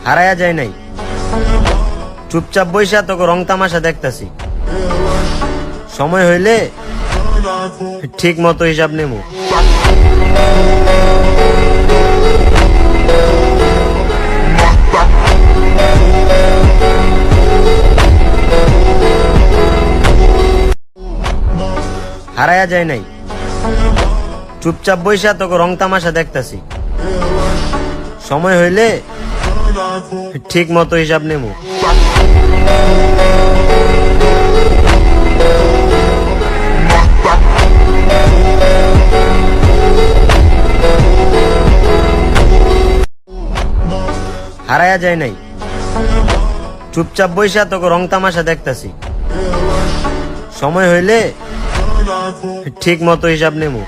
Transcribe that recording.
হারায়া যায় নাই, চুপচাপ বইসা তোকে রং তামাশা দেখতাছি। সময় হইলে ঠিক মতো হিসাব নেবো। হারায়া যায় নাই, চুপচাপ বইসা তোকে রং তামাশা দেখতাছি। সময় হইলে ঠিক মতো হিসাব নেবো। হারায়া যায় নাই, চুপচাপ বইসা তোকে রং তামাশা দেখতাছি। সময় হইলে ঠিক মতো হিসাব নেবো।